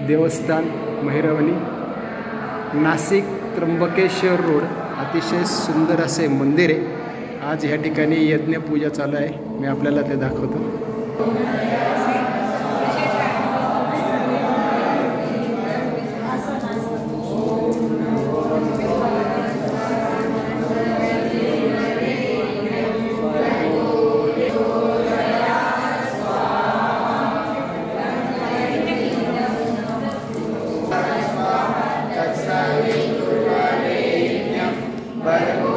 देवस्थान महिरवणी, नाशिक त्र्यंबकेश्वर रोड। अतिशय सुंदर असे मंदिर आहे। आज ह्या ठिकाणी यज्ञ पूजा चालू आहे, मी आपल्याला ते दाखवतो। But